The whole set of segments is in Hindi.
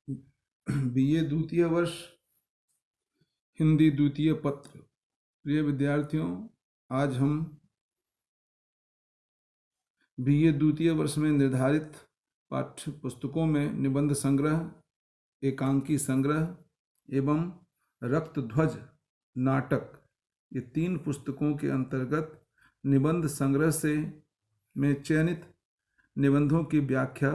बीए द्वितीय वर्ष, हिंदी द्वितीय पत्र। प्रिय विद्यार्थियों, आज हम बीए द्वितीय वर्ष में निर्धारित पाठ्य पुस्तकों में निबंध संग्रह, एकांकी संग्रह एवं रक्त ध्वज नाटक, ये 3 पुस्तकों के अंतर्गत निबंध संग्रह से में चयनित निबंधों की व्याख्या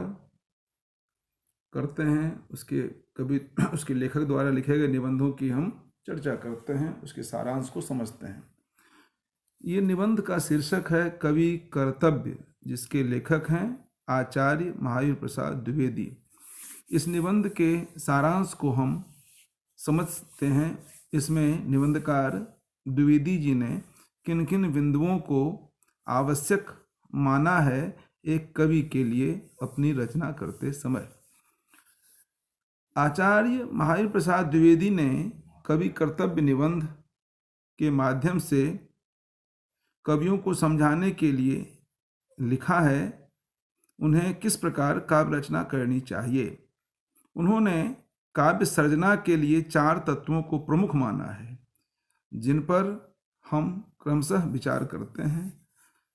करते हैं। उसके लेखक द्वारा लिखे गए निबंधों की हम चर्चा करते हैं, उसके सारांश को समझते हैं। ये निबंध का शीर्षक है कवि कर्तव्य, जिसके लेखक हैं आचार्य महावीर प्रसाद द्विवेदी। इस निबंध के सारांश को हम समझते हैं। इसमें निबंधकार द्विवेदी जी ने किन किन बिंदुओं को आवश्यक माना है एक कवि के लिए अपनी रचना करते समय। आचार्य महावीर प्रसाद द्विवेदी ने कवि कर्तव्य निबंध के माध्यम से कवियों को समझाने के लिए लिखा है उन्हें किस प्रकार काव्य रचना करनी चाहिए। उन्होंने काव्य सर्जना के लिए 4 तत्वों को प्रमुख माना है, जिन पर हम क्रमशः विचार करते हैं।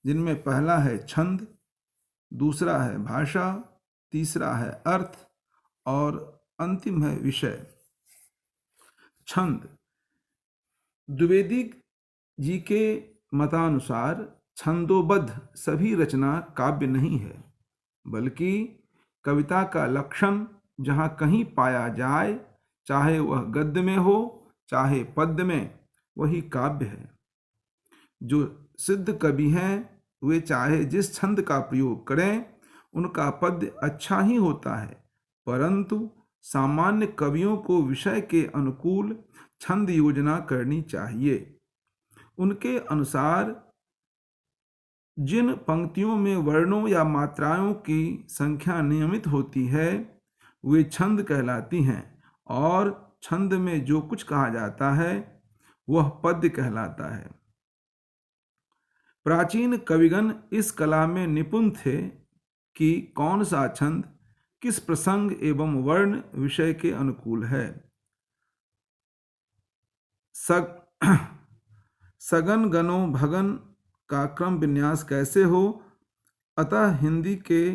जिनमें पहला है छंद, दूसरा है भाषा, तीसरा है अर्थ और अंतिम है विषय। छंद। द्विवेदी जी के मतानुसार छंदोबद्ध सभी रचना काव्य नहीं है, बल्कि कविता का लक्षण जहाँ कहीं पाया जाए, चाहे वह गद्य में हो चाहे पद्य में, वही काव्य है। जो सिद्ध कवि हैं वे चाहे जिस छंद का प्रयोग करें, उनका पद्य अच्छा ही होता है, परंतु सामान्य कवियों को विषय के अनुकूल छंद योजना करनी चाहिए। उनके अनुसार जिन पंक्तियों में वर्णों या मात्राओं की संख्या नियमित होती है वे छंद कहलाती हैं, और छंद में जो कुछ कहा जाता है वह पद्य कहलाता है। प्राचीन कविगण इस कला में निपुण थे कि कौन सा छंद किस प्रसंग एवं वर्ण विषय के अनुकूल है। सगन गनो भगन का क्रम विन्यास कैसे हो, अतः हिंदी के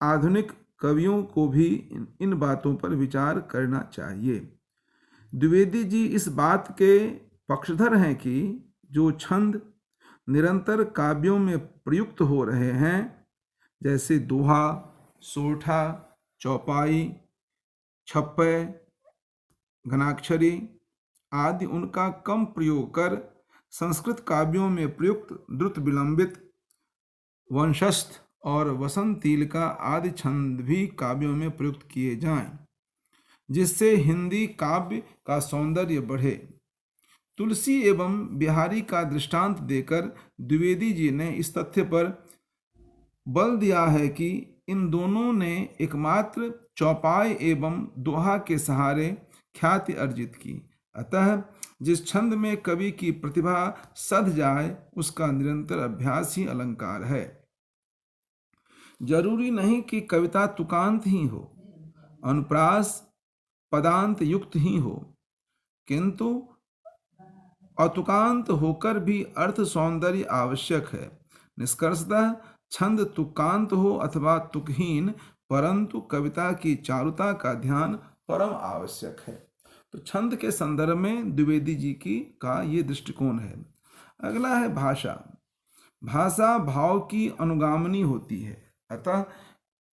आधुनिक कवियों को भी इन बातों पर विचार करना चाहिए। द्विवेदी जी इस बात के पक्षधर हैं कि जो छंद निरंतर काव्यों में प्रयुक्त हो रहे हैं, जैसे दोहा, सोरठा, चौपाई, छप्पय, घनाक्षरी आदि, उनका कम प्रयोग कर संस्कृत काव्यों में प्रयुक्त द्रुत विलंबित, वंशस्थ और वसंतीलिका आदि छंद भी काव्यों में प्रयुक्त किए जाएं, जिससे हिंदी काव्य का सौंदर्य बढ़े। तुलसी एवं बिहारी का दृष्टांत देकर द्विवेदी जी ने इस तथ्य पर बल दिया है कि इन दोनों ने एकमात्र चौपाई एवं दोहा के सहारे ख्याति अर्जित की। अतः जिस छंद में कवि की प्रतिभा सध जाए, उसका निरंतर अभ्यास ही अलंकार है। जरूरी नहीं कि कविता तुकांत ही हो, अनुप्रास पदांत युक्त ही हो, किंतु अतुकांत होकर भी अर्थ सौंदर्य आवश्यक है। निष्कर्षतः छंद तुकांत हो अथवा तुकहीन, परंतु कविता की चारुता का ध्यान परम आवश्यक है। तो छंद के संदर्भ में द्विवेदी जी का ये दृष्टिकोण है। अगला है भाषा। भाषा भाव की अनुगामिनी होती है, अतः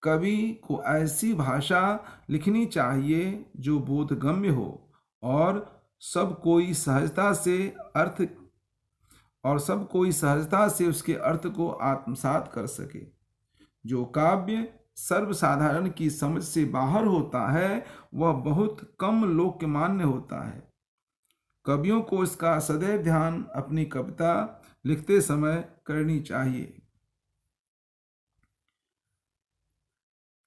कवि को ऐसी भाषा लिखनी चाहिए जो बोधगम्य हो और सब कोई सहजता से उसके अर्थ को आत्मसात कर सके। जो काव्य सर्वसाधारण की समझ से बाहर होता है, वह बहुत कम लोकमान्य होता है। कवियों को इसका सदैव ध्यान अपनी कविता लिखते समय करनी चाहिए।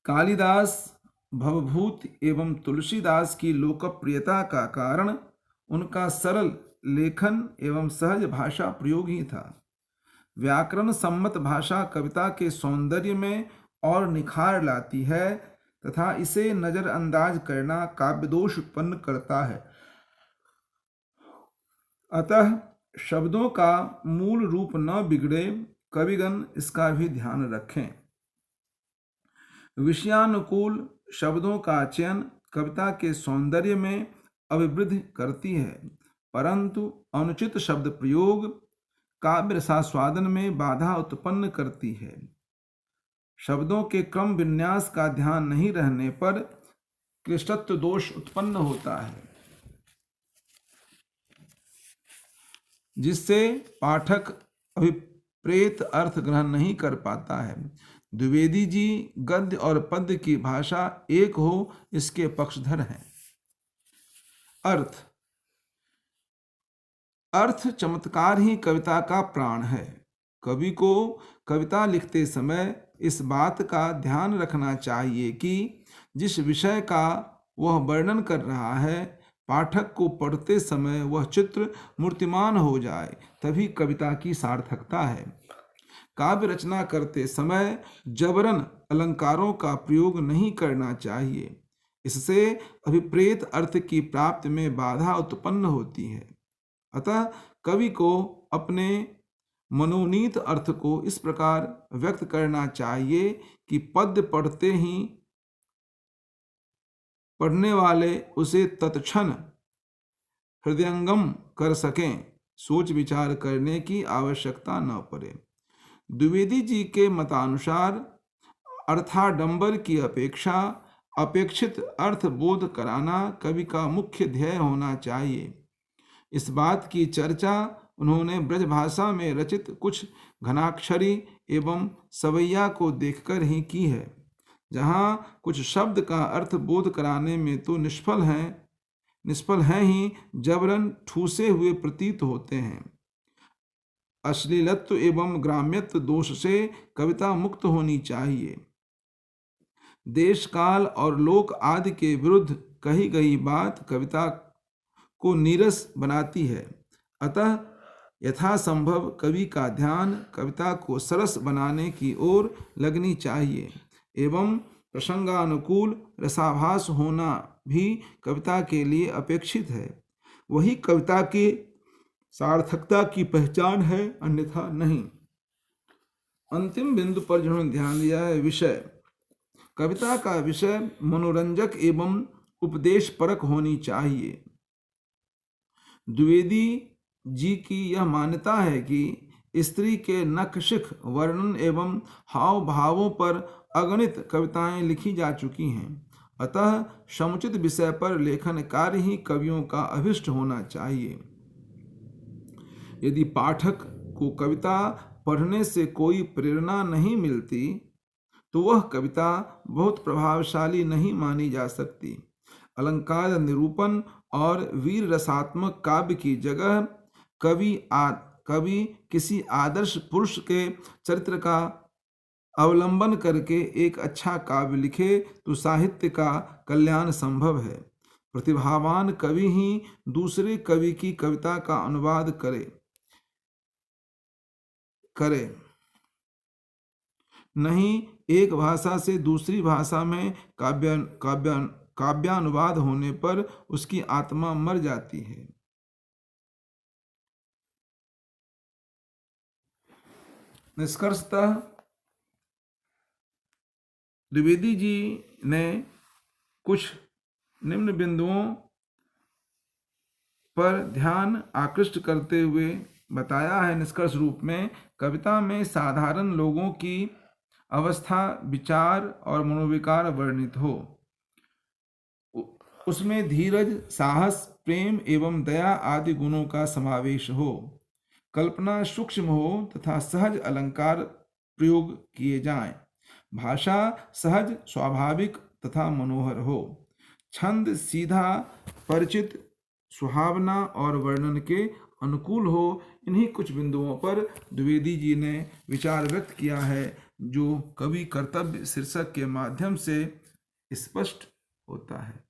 कालिदास, भवभूत एवं तुलसीदास की लोकप्रियता का कारण उनका सरल लेखन एवं सहज भाषा प्रयोग ही था। व्याकरण सम्मत भाषा कविता के सौंदर्य में और निखार लाती है तथा इसे नजरअंदाज करना काव्य दोष उत्पन्न करता है। अतः शब्दों का मूल रूप न बिगड़े, कविगण इसका भी ध्यान रखें। विषयानुकूल शब्दों का चयन कविता के सौंदर्य में अभिवृद्धि करती है, परंतु अनुचित शब्द प्रयोग काव्य रसास्वादन में बाधा उत्पन्न करती है। शब्दों के क्रम विन्यास का ध्यान नहीं रहने पर क्लिष्टत्व दोष उत्पन्न होता है, जिससे पाठक अभिप्रेत अर्थ ग्रहण नहीं कर पाता है। द्विवेदी जी गद्य और पद्य की भाषा एक हो इसके पक्षधर हैं। अर्थ चमत्कार ही कविता का प्राण है। कवि को कविता लिखते समय इस बात का ध्यान रखना चाहिए कि जिस विषय का वह वर्णन कर रहा है, पाठक को पढ़ते समय वह चित्र मूर्तिमान हो जाए, तभी कविता की सार्थकता है। काव्य रचना करते समय जबरन अलंकारों का प्रयोग नहीं करना चाहिए, इससे अभिप्रेत अर्थ की प्राप्ति में बाधा उत्पन्न होती है। अतः कवि को अपने मनोनीत अर्थ को इस प्रकार व्यक्त करना चाहिए कि पद्य पढ़ते ही पढ़ने वाले उसे तत्क्षण हृदयंगम कर सकें, सोच विचार करने की आवश्यकता न पड़े। द्विवेदी जी के मतानुसार अर्थाडंबर की अपेक्षा अपेक्षित अर्थ बोध कराना कवि का मुख्य ध्येय होना चाहिए। इस बात की चर्चा उन्होंने ब्रजभाषा में रचित कुछ घनाक्षरी एवं सवैया को देखकर ही की है, जहाँ कुछ शब्द का अर्थ बोध कराने में तो निष्फल हैं ही, जबरन ठूसे हुए प्रतीत होते हैं। अश्लीलत्व एवं ग्राम्यत्व दोष से कविता मुक्त होनी चाहिए। देश काल और लोक आदि के विरुद्ध कही गई बात कविता को नीरस बनाती है। अतः यथासंभव कवि का ध्यान कविता को सरस बनाने की ओर लगनी चाहिए एवं प्रसंगानुकूल रसाभास होना भी कविता के लिए अपेक्षित है। वही कविता की सार्थकता की पहचान है, अन्यथा नहीं। अंतिम बिंदु पर जिन्होंने ध्यान दिया है विषय। कविता का विषय मनोरंजक एवं उपदेशपरक होनी चाहिए। द्विवेदी जी की यह मान्यता है कि स्त्री के नखशिख वर्णन एवं हाव भावों पर अगणित कविताएं लिखी जा चुकी हैं। अतः समुचित विषय पर लेखन कार्य ही कवियों का अभिष्ट होना चाहिए। यदि पाठक को कविता पढ़ने से कोई प्रेरणा नहीं मिलती, तो वह कविता बहुत प्रभावशाली नहीं मानी जा सकती। अलंकार निरूपण और वीर रसात्मक काव्य की जगह कवि किसी आदर्श पुरुष के चरित्र का अवलंबन करके एक अच्छा काव्य लिखे तो साहित्य का कल्याण संभव है। प्रतिभावान कवि ही दूसरे कवि की कविता का अनुवाद करे, नहीं एक भाषा से दूसरी भाषा में काव्यानुवाद होने पर उसकी आत्मा मर जाती है। निष्कर्षतः द्विवेदी जी ने कुछ निम्न बिंदुओं पर ध्यान आकृष्ट करते हुए बताया है। निष्कर्ष रूप में कविता में साधारण लोगों की अवस्था, विचार और मनोविकार वर्णित हो, उसमें धीरज, साहस, प्रेम एवं दया आदि गुणों का समावेश हो, कल्पना सूक्ष्म हो तथा सहज अलंकार प्रयोग किए जाएं, भाषा सहज, स्वाभाविक तथा मनोहर हो, छंद सीधा, परिचित, सुहावना और वर्णन के अनुकूल हो। इन्हीं कुछ बिंदुओं पर द्विवेदी जी ने विचार व्यक्त किया है, जो कवि कर्तव्य शीर्षक के माध्यम से स्पष्ट होता है।